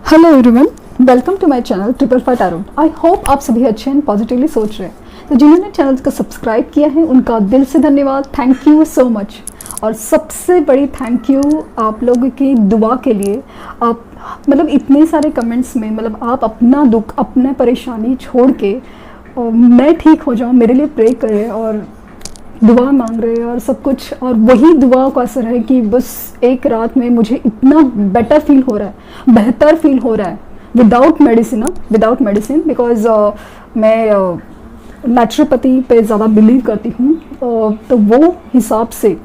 Hello everyone, welcome to my channel triple five tarot. I hope आप सभी अच्छे and positively सोच रहे हैं। तो जिन्होंने चैनल को सब्सक्राइब किया है उनका दिल से धन्यवाद, थैंक यू सो मच। और सबसे बड़ी थैंक यू आप लोगों की दुआ के लिए। आप मतलब इतने सारे कमेंट्स में मतलब आप अपना दुख, अपना परेशानी छोड़ के और मैं ठीक हो जाऊँ मेरे लिए प्रे करें और दुआ मांग रहे हैं और सब कुछ। और वही दुआ का असर है कि बस एक रात में मुझे इतना बेटर फील हो रहा है, बेहतर फील हो रहा है विदाउट मेडिसिन बिकॉज मैं नेचुरोपैथी पे ज़्यादा बिलीव करती हूँ। तो वो हिसाब से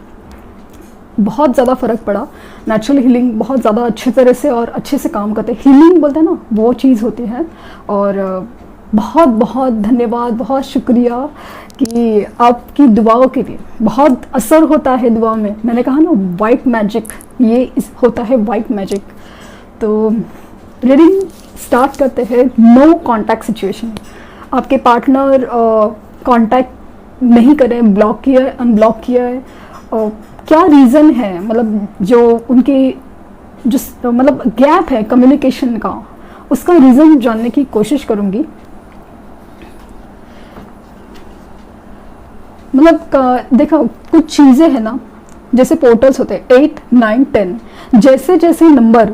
बहुत ज़्यादा फ़र्क पड़ा। नेचुरल हीलिंग बहुत ज़्यादा अच्छे तरह से और अच्छे से काम करते हैं। हीलिंग बोलते हैं ना, वो चीज़ होती है। और बहुत बहुत धन्यवाद, बहुत शुक्रिया कि आपकी दुआओं के लिए बहुत असर होता है दुआ में। मैंने कहा ना वाइट मैजिक, होता है वाइट मैजिक। तो रीडिंग स्टार्ट करते हैं। नो कांटेक्ट सिचुएशन, आपके पार्टनर कांटेक्ट नहीं करें, ब्लॉक किया है, अनब्लॉक किया है, क्या रीज़न है, मतलब जो उनकी जो मतलब गैप है कम्युनिकेशन का, उसका रीज़न जानने की कोशिश करूँगी। मतलब देखो कुछ चीज़ें हैं ना, जैसे पोर्टल्स होते हैं 8, 9, 10। जैसे जैसे नंबर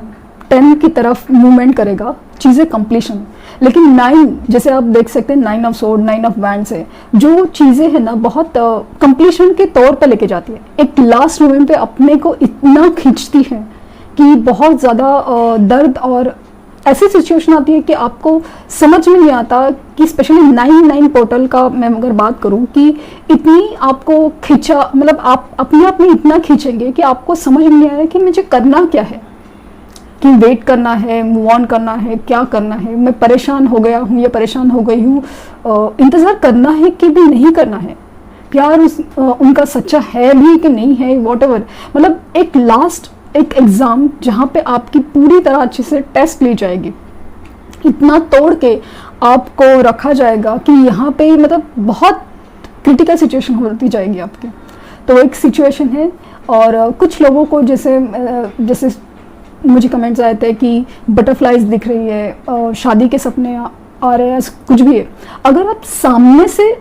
10 की तरफ मूवमेंट करेगा चीज़ें कंप्लीशन। लेकिन 9 जैसे आप देख सकते हैं 9 ऑफ सोर्ड, 9 ऑफ वैंड्स है, जो चीज़ें हैं ना बहुत कंप्लीशन के तौर पे लेके जाती है। एक लास्ट मोमेंट पे अपने को इतना खींचती है कि बहुत ज़्यादा दर्द और ऐसी सिचुएशन आती है कि आपको समझ में नहीं आता कि स्पेशली 9 पोर्टल का मैं अगर बात करूं कि इतनी आपको खींचा, मतलब आप अपने आप में इतना खींचेंगे कि आपको समझ में नहीं आएगा कि मुझे करना क्या है, कि वेट करना है, मूव ऑन करना है, क्या करना है। मैं परेशान हो गया हूँ या परेशान हो गई हूँ, इंतज़ार करना है कि भी नहीं करना है, प्यार उनका सच्चा है भी कि नहीं है, वॉटएवर। मतलब एक एग्ज़ाम जहाँ पे आपकी पूरी तरह अच्छे से टेस्ट ली जाएगी, इतना तोड़ के आपको रखा जाएगा कि यहाँ पे मतलब बहुत क्रिटिकल सिचुएशन होती जाएगी आपकी। तो एक सिचुएशन है। और कुछ लोगों को जैसे मुझे कमेंट्स आए थे कि बटरफ्लाइज दिख रही है और शादी के सपने आ रहे हैं, कुछ भी है। अगर आप सामने से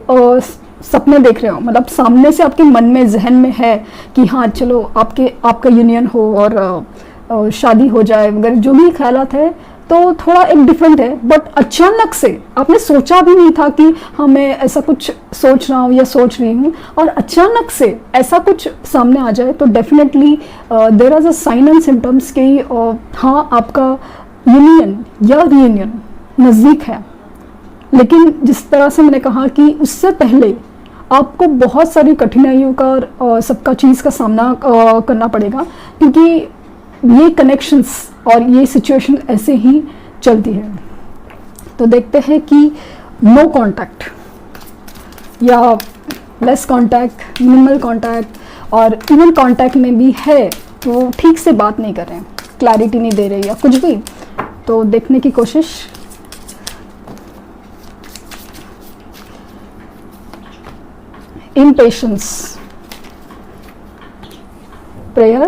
सपने देख रहे हो, मतलब सामने से आपके मन में, जहन में है कि हाँ चलो आपका यूनियन हो और शादी हो जाए वगैरह, जो भी ख्यालात है, तो थोड़ा एक डिफरेंट है। बट अचानक से आपने सोचा भी नहीं था कि हाँ मैं ऐसा कुछ सोच रहा हूँ या सोच रही हूँ, और अचानक से ऐसा कुछ सामने आ जाए, तो definitely there are a sign and symptoms कि हाँ आपका यूनियन या रीयूनियन नज़दीक है। लेकिन जिस तरह से मैंने कहा कि उससे पहले आपको बहुत सारी कठिनाइयों का और सबका चीज़ का सामना करना पड़ेगा, क्योंकि ये कनेक्शंस और ये सिचुएशन ऐसे ही चलती है। तो देखते हैं कि नो कांटेक्ट या लेस कांटेक्ट, मिनिमल कांटेक्ट, और इवन कांटेक्ट में भी है तो ठीक से बात नहीं कर रहे हैं, क्लैरिटी नहीं दे रहे या कुछ भी। तो देखने की कोशिश। Impatience, prayer,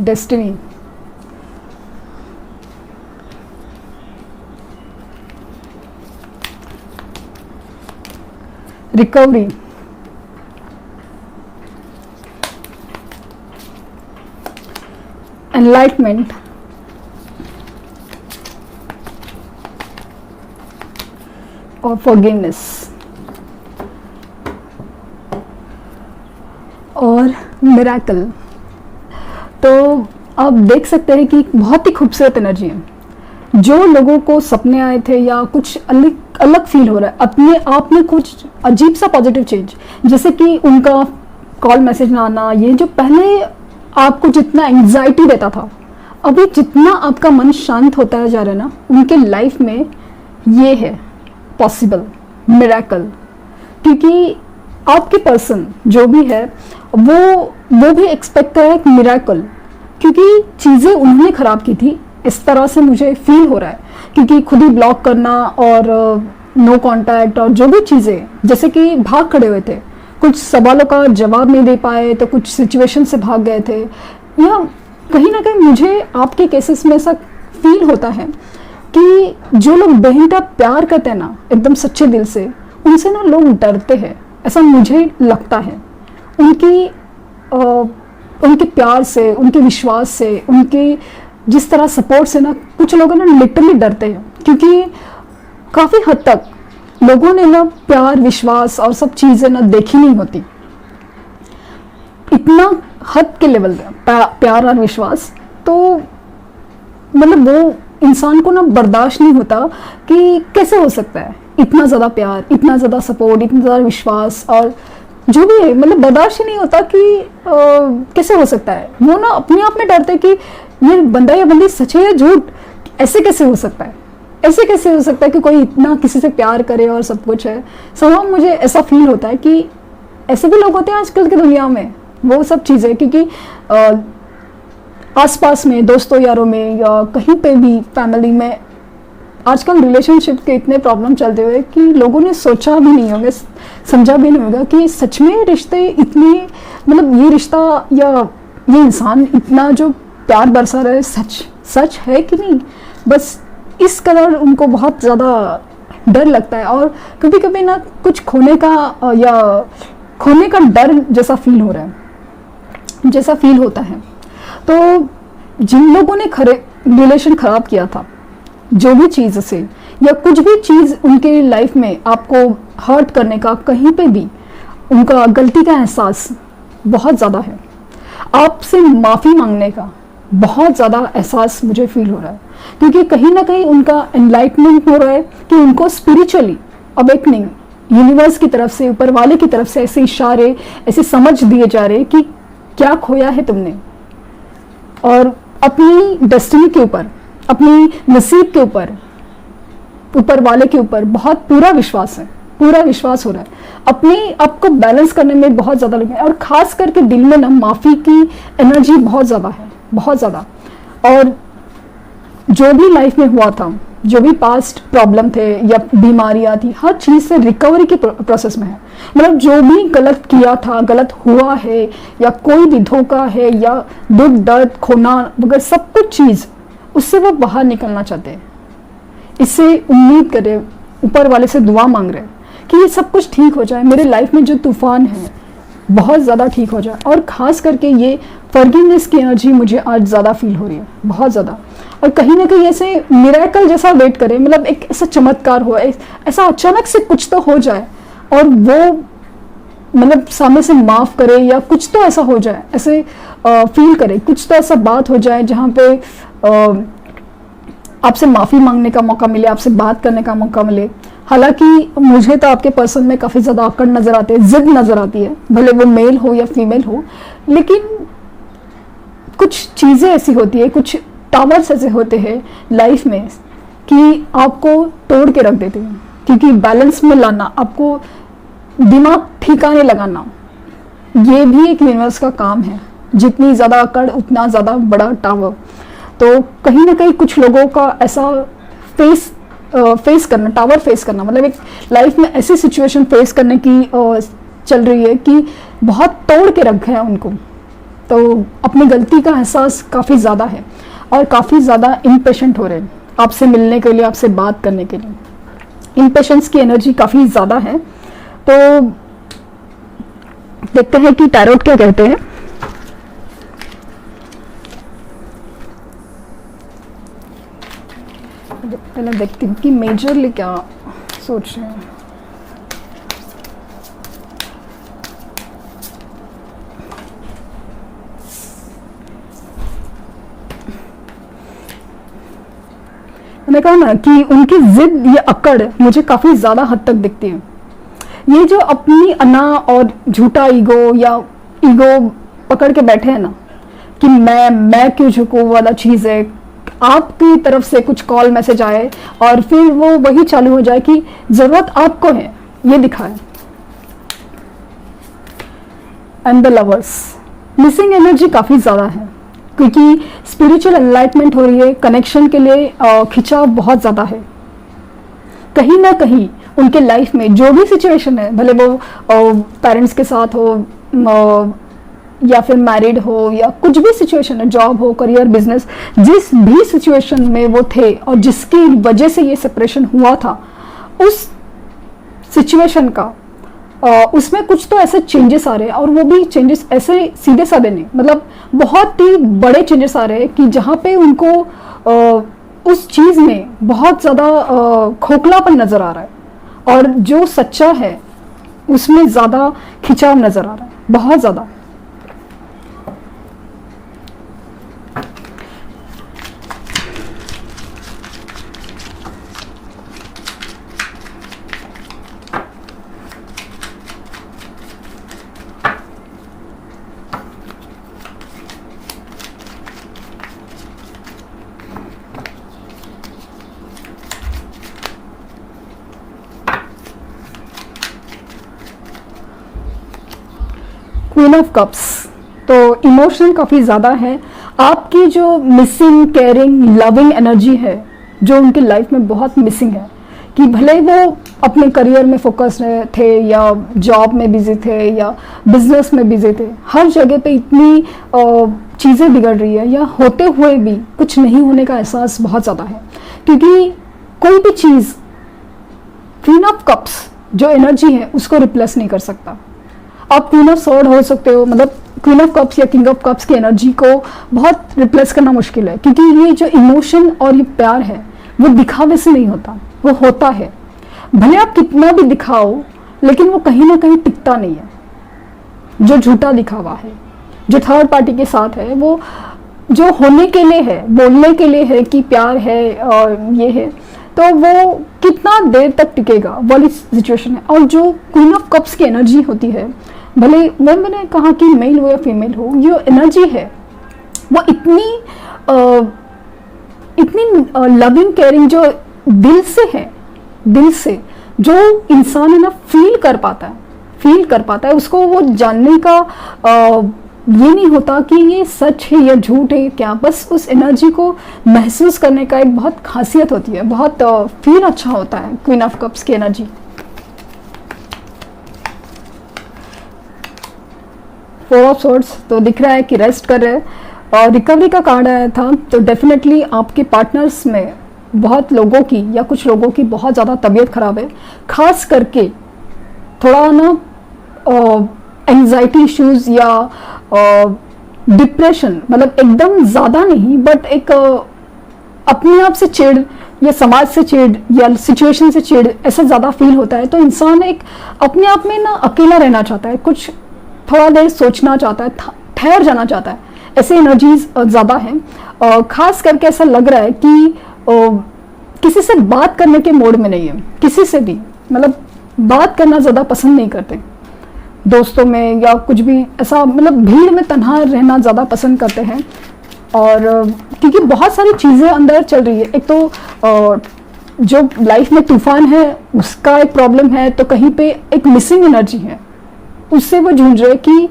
destiny, recovery, enlightenment, और फॉरगिवनेस, और मिरेकल। तो आप देख सकते हैं कि बहुत ही खूबसूरत एनर्जी है। जो लोगों को सपने आए थे या कुछ अलग फील हो रहा है अपने आप में, कुछ अजीब सा पॉजिटिव चेंज, जैसे कि उनका कॉल मैसेज ना आना, ये जो पहले आपको जितना एंग्जाइटी देता था, अभी जितना आपका मन शांत होता जा रहा है ना, उनके लाइफ में ये है पॉसिबल मिरेकल। क्योंकि आपके पर्सन जो भी है वो भी एक्सपेक्ट कर रहा है एक मिरेकल, क्योंकि चीज़ें उन्होंने ख़राब की थी, इस तरह से मुझे फील हो रहा है। क्योंकि खुद ही ब्लॉक करना और नो कांटेक्ट और जो भी चीज़ें, जैसे कि भाग खड़े हुए थे, कुछ सवालों का जवाब नहीं दे पाए तो कुछ सिचुएशन से भाग गए थे, या कहीं ना कहीं मुझे आपके केसेस में ऐसा फील होता है कि जो लोग बहन का प्यार करते हैं ना एकदम सच्चे दिल से, उनसे ना लोग डरते हैं, ऐसा मुझे लगता है। उनकी उनके प्यार से, उनके विश्वास से, उनके जिस तरह सपोर्ट से ना कुछ लोग ना लिटरली डरते हैं, क्योंकि काफ़ी हद तक लोगों ने ना प्यार, विश्वास और सब चीज़ें ना देखी नहीं होती। इतना हद के लेवल प्यार और विश्वास, तो मतलब वो इंसान को ना बर्दाश्त नहीं होता कि कैसे हो सकता है इतना ज़्यादा प्यार, इतना ज़्यादा सपोर्ट, इतना ज़्यादा विश्वास, और जो भी है मतलब बर्दाश्त ही नहीं होता कि कैसे हो सकता है। वो ना अपने आप में डरते कि ये बंदा या बंदी सच है या झूठ, ऐसे कैसे हो सकता है, ऐसे कैसे हो सकता है कि कोई इतना किसी से प्यार करे और सब कुछ है। सब मुझे ऐसा फील होता है कि ऐसे भी लोग होते हैं आजकल की दुनिया में, वो सब चीज़ें, क्योंकि आसपास में, दोस्तों यारों में, या कहीं पे भी फैमिली में आजकल रिलेशनशिप के इतने प्रॉब्लम चलते हुए कि लोगों ने सोचा भी नहीं होगा, समझा भी नहीं होगा कि सच में रिश्ते इतने, मतलब ये रिश्ता या ये इंसान इतना जो प्यार बरसा रहा है सच है कि नहीं। बस इस कदर उनको बहुत ज़्यादा डर लगता है, और कभी कभी ना कुछ खोने का डर जैसा फील हो रहा है, जैसा फील होता है। तो जिन लोगों ने रिलेशन खराब किया था, जो भी चीज़ से या कुछ भी चीज़ उनके लाइफ में आपको हर्ट करने का, कहीं पे भी उनका गलती का एहसास बहुत ज़्यादा है, आपसे माफ़ी मांगने का बहुत ज़्यादा एहसास मुझे फील हो रहा है, क्योंकि कहीं ना कहीं उनका एनलाइटमेंट हो रहा है कि उनको स्पिरिचुअली अवेकनिंग, यूनिवर्स की तरफ से, ऊपर वाले की तरफ से ऐसे इशारे, ऐसे समझ दिए जा रहे कि क्या खोया है तुमने, और अपनी डेस्टिनी के ऊपर, अपनी नसीब के ऊपर वाले के ऊपर बहुत पूरा विश्वास है, पूरा विश्वास हो रहा है। अपने आप को बैलेंस करने में बहुत ज़्यादा लगे, और ख़ास करके दिल में ना माफ़ी की एनर्जी बहुत ज़्यादा है, बहुत ज़्यादा। और जो भी लाइफ में हुआ था, जो भी पास्ट प्रॉब्लम थे या बीमारियां थी, हर चीज़ से रिकवरी के प्रोसेस में है। मतलब जो भी गलत किया था, गलत हुआ है, या कोई भी धोखा है, या दुख दर्द, खोना वगैरह सब कुछ चीज़, उससे वो बाहर निकलना चाहते हैं। इससे उम्मीद करे, ऊपर वाले से दुआ मांग रहे हैं कि ये सब कुछ ठीक हो जाए, मेरे लाइफ में जो तूफान है बहुत ज़्यादा ठीक हो जाए। और ख़ास करके ये फॉरगिवनेस की एनर्जी मुझे आज ज़्यादा फील हो रही है, बहुत ज़्यादा। और कहीं ना कहीं ऐसे मिरेकल जैसा वेट करें, मतलब एक ऐसा चमत्कार हो, ऐसा अचानक से कुछ तो हो जाए और वो मतलब सामने से माफ़ करे, या कुछ तो ऐसा हो जाए, ऐसे फील करे, कुछ तो ऐसा बात हो जाए जहाँ पे आपसे माफ़ी मांगने का मौका मिले, आपसे बात करने का मौका मिले। हालांकि मुझे तो आपके पर्सन में काफ़ी ज़्यादा अकड़ नज़र आते हैं, जिद नज़र आती है, भले वो मेल हो या फीमेल हो। लेकिन कुछ चीज़ें ऐसी होती है, कुछ टावर्स ऐसे होते हैं लाइफ में कि आपको तोड़ के रख देते हैं, क्योंकि बैलेंस में लाना, आपको दिमाग ठिकाने लगाना, ये भी एक यूनिवर्स का काम है। जितनी ज़्यादा अकड़ उतना ज़्यादा बड़ा टावर। तो कहीं ना कहीं कुछ लोगों का ऐसा फेस करना, टावर फेस करना, मतलब एक लाइफ में ऐसी सिचुएशन फेस करने की चल रही है कि बहुत तोड़ के रखा है उनको। तो अपनी गलती का एहसास काफ़ी ज़्यादा है, और काफ़ी ज़्यादा इम्पेशेंट हो रहे हैं आपसे मिलने के लिए, आपसे बात करने के लिए। इम्पेशेंस की एनर्जी काफ़ी ज़्यादा है। तो देखते हैं कि टैरोट क्या कहते हैं। पहले देखती हूँ कि मेजरली क्या सोच रहे हैं। मैंने कहा ना कि उनकी जिद या अकड़ मुझे काफ़ी ज़्यादा हद तक दिखती है। ये जो अपनी अना और झूठा ईगो या ईगो पकड़ के बैठे हैं ना कि मैं क्यों झुकूं वाला चीज़ है। आपकी तरफ से कुछ कॉल मैसेज आए और फिर वो वही चालू हो जाए कि ज़रूरत आपको है, ये दिखाए। And the lovers, missing energy काफ़ी ज़्यादा है, क्योंकि स्पिरिचुअल एनलाइटमेंट हो रही है, कनेक्शन के लिए खिंचाव बहुत ज़्यादा है। कहीं ना कहीं उनके लाइफ में जो भी सिचुएशन है, भले वो पेरेंट्स के साथ हो या फिर मैरिड हो या कुछ भी सिचुएशन है, जॉब हो, करियर, बिजनेस, जिस भी सिचुएशन में वो थे और जिसकी वजह से ये सेपरेशन हुआ था, उस सिचुएशन का उसमें कुछ तो ऐसे चेंजेस आ रहे हैं, और वो भी चेंजेस ऐसे सीधे साधे नहीं, मतलब बहुत ही बड़े चेंजेस आ रहे हैं कि जहाँ पे उनको उस चीज़ में बहुत ज़्यादा खोखलापन नज़र आ रहा है, और जो सच्चा है उसमें ज़्यादा खिंचाव नज़र आ रहा है, बहुत ज़्यादा। क्वीन ऑफ कप्स, तो इमोशन काफ़ी ज़्यादा है। आपकी जो मिसिंग केयरिंग लविंग एनर्जी है, जो उनकी लाइफ में बहुत मिसिंग है, कि भले वो अपने करियर में फोकस थे या जॉब में बिजी थे या बिजनेस में बिजी थे, हर जगह पे इतनी चीज़ें बिगड़ रही है, या होते हुए भी कुछ नहीं होने का एहसास बहुत ज़्यादा है, क्योंकि कोई भी चीज़ क्वीन ऑफ कप्स जो एनर्जी है उसको रिप्लेस नहीं कर सकता। आप क्वीन ऑफ स्वॉर्ड हो सकते हो, मतलब क्वीन ऑफ कप्स या किंग ऑफ कप्स की एनर्जी को बहुत रिप्लेस करना मुश्किल है, क्योंकि ये जो इमोशन और ये प्यार है वो दिखावे से नहीं होता, वो होता है। भले आप कितना भी दिखाओ, लेकिन वो कहीं ना कहीं टिकता नहीं है। जो झूठा दिखावा है, जो थर्ड पार्टी के साथ है, वो जो होने के लिए है, बोलने के लिए है कि प्यार है और ये है, तो वो कितना देर तक टिकेगा वाली सिचुएशन है। और जो क्वीन ऑफ कप्स की एनर्जी होती है, भले मैंने कहा कि मेल हो या फीमेल हो, जो एनर्जी है वो इतनी लविंग केयरिंग, जो दिल से है, दिल से जो इंसान है ना फील कर पाता है, उसको वो जानने का ये नहीं होता कि ये सच है या झूठ है क्या, बस उस एनर्जी को महसूस करने का एक बहुत खासियत होती है, बहुत फील अच्छा होता है क्वीन ऑफ कप्स की एनर्जी। फोर ऑफ सोर्ड्स, तो दिख रहा है कि रेस्ट कर रहे हैं, और रिकवरी का कार्ड आया था, तो डेफिनेटली आपके पार्टनर्स में बहुत लोगों की या कुछ लोगों की बहुत ज़्यादा तबीयत खराब है, खास करके थोड़ा ना एंजाइटी इश्यूज या डिप्रेशन, मतलब एकदम ज़्यादा नहीं, बट एक अपने आप से चिढ़ या समाज से चिढ़ या सिचुएशन से चिढ़ ऐसा ज़्यादा फील होता है। तो इंसान एक अपने आप में ना अकेला रहना चाहता है, कुछ थोड़ा देर सोचना चाहता है, ठहर जाना चाहता है, ऐसे एनर्जीज ज़्यादा हैं। खास करके ऐसा लग रहा है कि किसी से बात करने के मोड में नहीं है, किसी से भी मतलब बात करना ज़्यादा पसंद नहीं करते, दोस्तों में या कुछ भी ऐसा, मतलब भीड़ में तन्हा रहना ज़्यादा पसंद करते हैं। और क्योंकि बहुत सारी चीज़ें अंदर चल रही है, एक तो जो लाइफ में तूफान है उसका एक प्रॉब्लम है, तो कहीं पे एक मिसिंग एनर्जी है, उससे वो जूझ रहे कि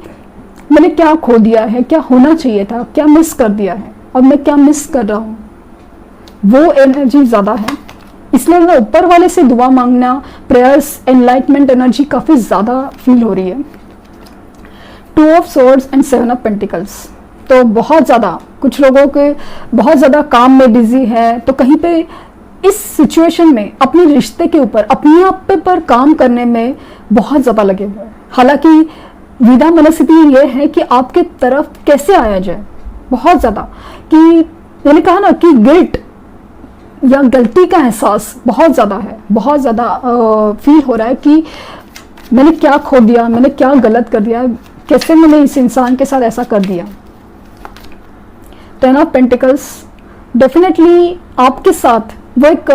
मैंने क्या खो दिया है, क्या होना चाहिए था, क्या मिस कर दिया है, और मैं क्या मिस कर रहा हूँ, वो एनर्जी ज़्यादा है। इसलिए मैं ऊपर वाले से दुआ मांगना, प्रेयर्स, एनलाइटमेंट एनर्जी काफ़ी ज़्यादा फील हो रही है। Two of swords and seven of pentacles, तो बहुत ज़्यादा कुछ लोगों के बहुत ज़्यादा काम में बिजी है, तो कहीं पे इस सिचुएशन में अपने रिश्ते के ऊपर, अपने आप पर काम करने में बहुत ज़्यादा लगे हुए हैं। हालांकि विदा मनस्थिति ये है कि आपके तरफ कैसे आया जाए, बहुत ज़्यादा, कि मैंने कहा ना कि गिल्ट या गलती का एहसास बहुत ज़्यादा है, बहुत ज़्यादा फील हो रहा है कि मैंने क्या खो दिया, मैंने क्या गलत कर दिया, कैसे मैंने इस इंसान के साथ ऐसा कर दिया। टेन ऑफ पेंटिकल्स, डेफिनेटली आपके साथ वो एक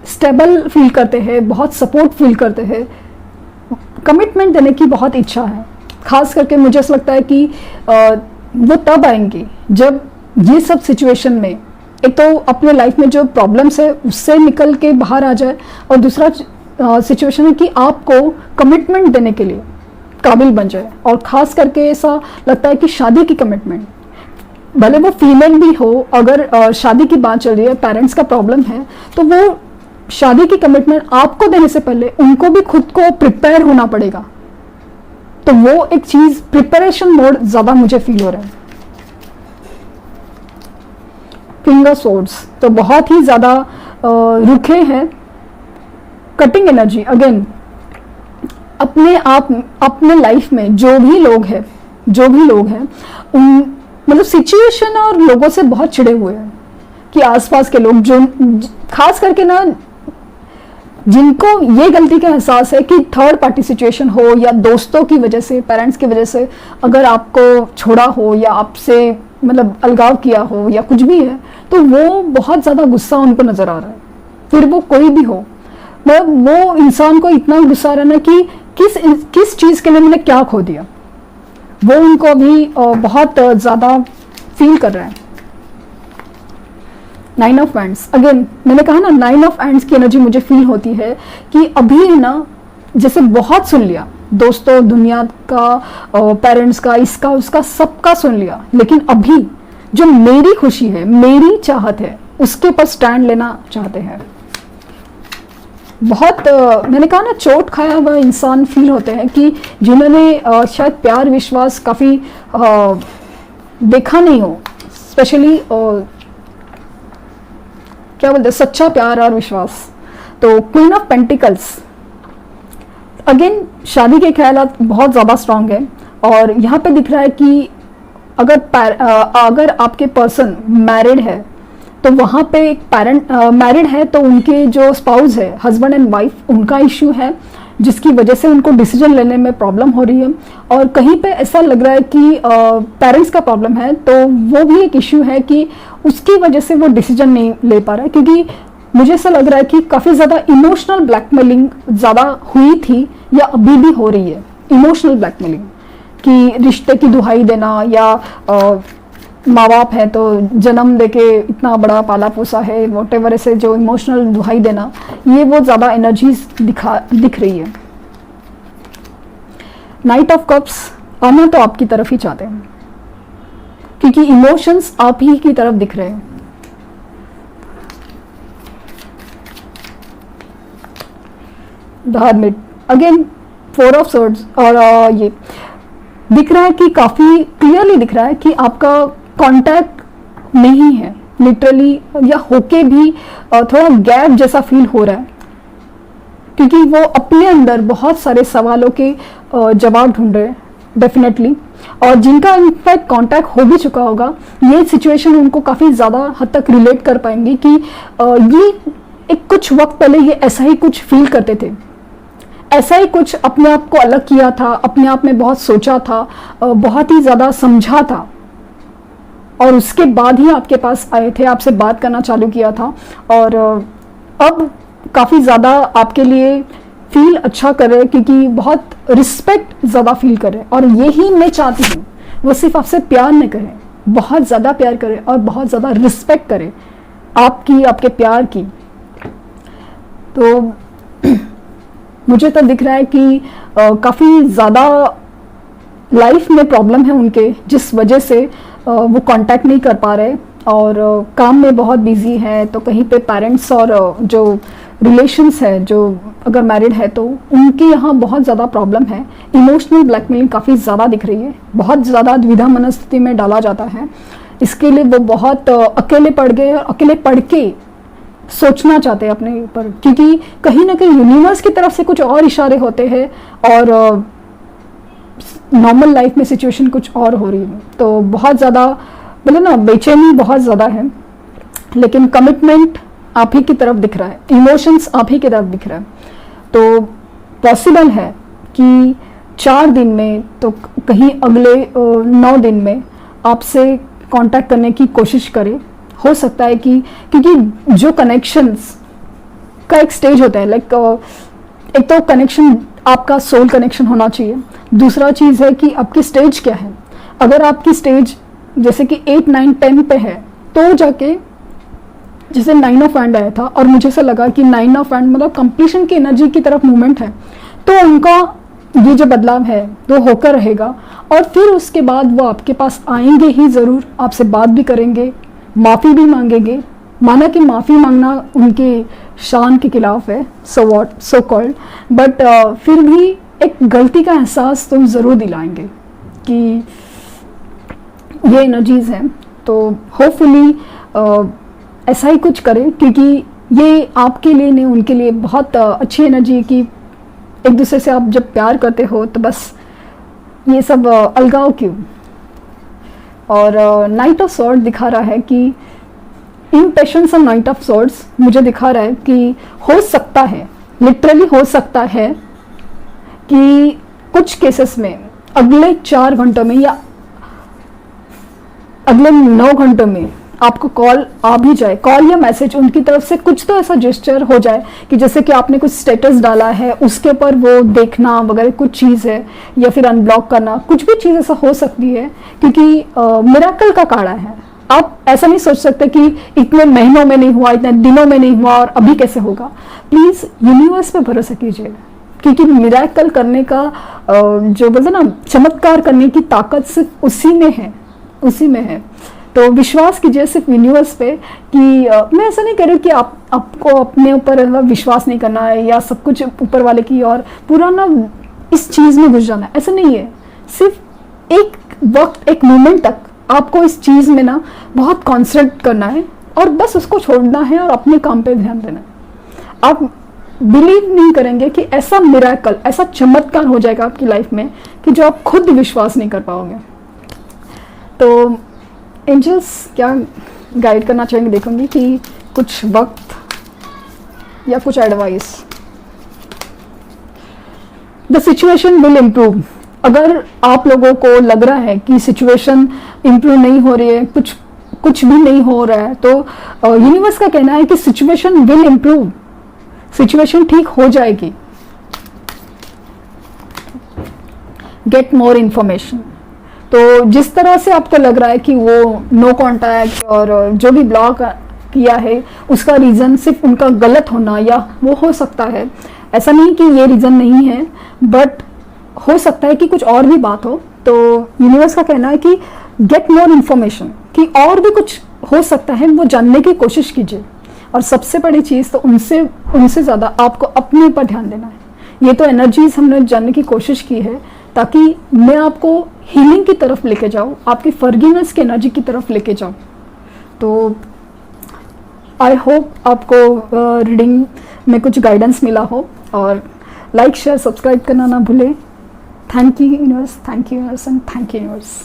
स्टेबल फील करते हैं, बहुत सपोर्ट फील करते हैं, कमिटमेंट देने की बहुत इच्छा है। खास करके मुझे ऐसा लगता है कि वो तब आएंगे जब ये सब सिचुएशन में एक तो अपने लाइफ में जो प्रॉब्लम्स है उससे निकल के बाहर आ जाए, और दूसरा सिचुएशन है कि आपको कमिटमेंट देने के लिए काबिल बन जाए। और ख़ास करके ऐसा लगता है कि शादी की कमिटमेंट, भले वो फीमेल भी हो, अगर शादी की बात चल रही है, पेरेंट्स का प्रॉब्लम है, तो वो शादी की कमिटमेंट आपको देने से पहले उनको भी खुद को प्रिपेयर होना पड़ेगा तो वो एक चीज प्रिपरेशन मोड ज्यादा मुझे फील हो रहा है। किंग ऑफ सोर्ड्स तो बहुत ही ज्यादा रुखे हैं, कटिंग एनर्जी। अगेन अपने आप अपने लाइफ में जो भी लोग हैं उन मतलब सिचुएशन और लोगों से बहुत चिढ़े हुए हैं कि आसपास के लोग जो खास करके ना जिनको ये गलती का एहसास है कि थर्ड पार्टी सिचुएशन हो या दोस्तों की वजह से, पेरेंट्स की वजह से अगर आपको छोड़ा हो या आपसे मतलब अलगाव किया हो या कुछ भी है, तो वो बहुत ज़्यादा गुस्सा उनको नज़र आ रहा है। फिर वो कोई भी हो, मतलब वो इंसान को इतना गुस्सा आ रहा है ना कि किस चीज़ के लिए मैंने क्या खो दिया, वो उनको अभी बहुत ज़्यादा फील कर रहा है। 9 ऑफ एंड्स, अगेन मैंने कहा ना 9 ऑफ एंड्स की एनर्जी मुझे फील होती है कि अभी ना जैसे बहुत सुन लिया, दोस्तों, दुनिया का, पेरेंट्स का, इसका उसका सबका सुन लिया, लेकिन अभी जो मेरी खुशी है, मेरी चाहत है, उसके ऊपर स्टैंड लेना चाहते हैं। बहुत मैंने कहा ना चोट खाया हुआ इंसान फील होते हैं कि जिन्होंने शायद प्यार विश्वास काफ़ी देखा नहीं हो, स्पेशली क्या बोलते हैं, सच्चा प्यार और विश्वास। तो क्वीन ऑफ पेंटिकल्स, अगेन शादी के ख्यालात बहुत ज़्यादा स्ट्रांग है और यहाँ पे दिख रहा है कि अगर आपके पर्सन मैरिड है तो वहाँ पे एक पेरेंट मैरिड है तो उनके जो स्पाउस है, हस्बैंड एंड वाइफ, उनका इश्यू है जिसकी वजह से उनको डिसीजन लेने में प्रॉब्लम हो रही है। और कहीं पे ऐसा लग रहा है कि पेरेंट्स का प्रॉब्लम है, तो वो भी एक इश्यू है कि उसकी वजह से वो डिसीजन नहीं ले पा रहा है, क्योंकि मुझे ऐसा लग रहा है कि काफ़ी ज़्यादा इमोशनल ब्लैकमेलिंग ज़्यादा हुई थी या अभी भी हो रही है। इमोशनल ब्लैकमेलिंग कि रिश्ते की दुहाई देना या माँ बाप है तो जन्म देके इतना बड़ा पाला पोसा है, वॉटेवर, ऐसे जो इमोशनल दुहाई देना, ये वो ज़्यादा एनर्जीज दिख रही है। नाइट ऑफ कप्स, आना तो आपकी तरफ ही चाहते हैं क्योंकि इमोशंस आप ही की तरफ दिख रहे हैं। द हर्मिट, अगेन 4 ऑफ सवर्ड्स, और ये दिख रहा है कि काफ़ी क्लियरली दिख रहा है कि आपका कांटेक्ट नहीं है लिटरली, या होके भी थोड़ा गैप जैसा फील हो रहा है क्योंकि वो अपने अंदर बहुत सारे सवालों के जवाब ढूंढ रहे हैं डेफिनेटली, और जिनका इनफैक्ट कांटेक्ट हो भी चुका होगा, ये सिचुएशन उनको काफ़ी ज़्यादा हद तक रिलेट कर पाएंगी कि ये एक कुछ वक्त पहले ये ऐसा ही कुछ फील करते थे, ऐसा ही कुछ अपने आप को अलग किया था, अपने आप में बहुत सोचा था, बहुत ही ज़्यादा समझा था, और उसके बाद ही आपके पास आए थे, आपसे बात करना चालू किया था, और अब काफ़ी ज़्यादा आपके लिए फील अच्छा कर रहे हैं क्योंकि बहुत रिस्पेक्ट ज़्यादा फील कर रहे हैं। और यही मैं चाहती हूँ, वो सिर्फ आपसे प्यार नहीं करें, बहुत ज़्यादा प्यार करें और बहुत ज़्यादा रिस्पेक्ट करें आपकी, आपके प्यार की। तो मुझे तो दिख रहा है कि काफ़ी ज़्यादा लाइफ में प्रॉब्लम है उनके, जिस वजह से वो कांटेक्ट नहीं कर पा रहे और काम में बहुत बिजी है, तो कहीं पे पेरेंट्स और जो रिलेशंस है, जो अगर मैरिड है तो उनके यहाँ बहुत ज़्यादा प्रॉब्लम है। इमोशनल ब्लैकमेलिंग काफ़ी ज़्यादा दिख रही है, बहुत ज़्यादा द्विधा मनस्थिति में डाला जाता है। इसके लिए वो बहुत अकेले पड़ गए और अकेले पड़ के सोचना चाहते हैं अपने ऊपर, क्योंकि कहीं ना कहीं यूनिवर्स की तरफ से कुछ और इशारे होते हैं और नॉर्मल लाइफ में सिचुएशन कुछ और हो रही है। तो बहुत ज़्यादा बोले ना बेचैनी बहुत ज़्यादा है, लेकिन कमिटमेंट आप ही की तरफ दिख रहा है, इमोशंस आप ही की तरफ दिख रहा है। तो पॉसिबल है कि 4 दिन में तो कहीं अगले 9 दिन में आपसे कांटेक्ट करने की कोशिश करें। हो सकता है कि क्योंकि जो कनेक्शंस का एक स्टेज होता है, लाइक एक तो कनेक्शन आपका सोल कनेक्शन होना चाहिए, दूसरा चीज़ है कि आपकी स्टेज क्या है। अगर आपकी स्टेज जैसे कि 8, 9, 10 पे है तो जाके जैसे 9 ऑफ हैंड आया था और मुझे ऐसा लगा कि 9 ऑफ हैंड मतलब कंप्लीशन की एनर्जी की तरफ मूवमेंट है, तो उनका ये जो बदलाव है वो होकर रहेगा और फिर उसके बाद वो आपके पास आएंगे ही ज़रूर, आपसे बात भी करेंगे, माफ़ी भी मांगेंगे। माना कि माफ़ी मांगना उनके शान के खिलाफ है, so what, so called, but फिर भी एक गलती का एहसास तुम ज़रूर दिलाएंगे कि ये एनर्जीज हैं। तो होपफुली ऐसा ही कुछ करें, क्योंकि ये आपके लिए नहीं उनके लिए बहुत अच्छी एनर्जी है कि एक दूसरे से आप जब प्यार करते हो तो बस ये सब अलगाव क्यों। और नाइट ऑफ सॉर्ड दिखा रहा है कि इम्पेशंस और नाइट ऑफ सॉर्ड्स मुझे दिखा रहा है कि हो सकता है, लिटरली हो सकता है कि कुछ केसेस में अगले 4 घंटों में या अगले 9 घंटों में आपको कॉल आ भी जाए, कॉल या मैसेज उनकी तरफ से कुछ तो ऐसा जेस्चर हो जाए कि जैसे कि आपने कुछ स्टेटस डाला है उसके ऊपर वो देखना वगैरह कुछ चीज़ है, या फिर अनब्लॉक करना, कुछ भी चीज़ ऐसा हो सकती है, क्योंकि मिरेकल का काढ़ा है। आप ऐसा नहीं सोच सकते कि इतने महीनों में नहीं हुआ, इतने दिनों में नहीं हुआ और अभी कैसे होगा। प्लीज़ यूनिवर्स पे भरोसा कीजिए, क्योंकि मिरेकल करने का जो बोलते ना चमत्कार करने की ताकत सिर्फ उसी में है, उसी में है। तो विश्वास कीजिए सिर्फ यूनिवर्स पे कि मैं ऐसा नहीं कह रही कि आपको अपने ऊपर विश्वास नहीं करना है या सब कुछ ऊपर वाले की और पूरा ना इस चीज़ में घुस जाना है, ऐसा नहीं है। सिर्फ एक वक्त, एक मोमेंट तक आपको इस चीज़ में ना बहुत कॉन्सेंट्रेट करना है और बस उसको छोड़ना है और अपने काम पे ध्यान देना है। आप बिलीव नहीं करेंगे कि ऐसा मिरेकल, ऐसा चमत्कार हो जाएगा आपकी लाइफ में कि जो आप खुद विश्वास नहीं कर पाओगे। तो एंजल्स क्या गाइड करना चाहेंगे देखूंगी कि कुछ वक्त या कुछ advice. The situation will improve. अगर आप लोगों को लग रहा है कि सिचुएशन इम्प्रूव नहीं हो रही है, कुछ भी नहीं हो रहा है, तो यूनिवर्स का कहना है कि सिचुएशन विल इम्प्रूव, सिचुएशन ठीक हो जाएगी। Get more information. तो जिस तरह से आपको लग रहा है कि वो नो कांटेक्ट और जो भी ब्लॉक किया है उसका रीज़न सिर्फ उनका गलत होना या वो हो सकता है, ऐसा नहीं कि ये रीज़न नहीं है, बट हो सकता है कि कुछ और भी बात हो। तो यूनिवर्स का कहना है कि गेट मोर इन्फॉर्मेशन, कि और भी कुछ हो सकता है, वो जानने की कोशिश कीजिए। और सबसे बड़ी चीज़ तो उनसे ज़्यादा आपको अपने ऊपर ध्यान देना है। ये तो एनर्जीज हमने जानने की कोशिश की है ताकि मैं आपको हीलिंग की तरफ लेके जाऊँ, आपकी फॉरगिवनेस की एनर्जी की तरफ लेके जाऊँ। तो आई होप आपको रीडिंग में कुछ गाइडेंस मिला हो, और लाइक शेयर सब्सक्राइब करना ना भूलें। Thank you universe, thank you universe and thank you universe.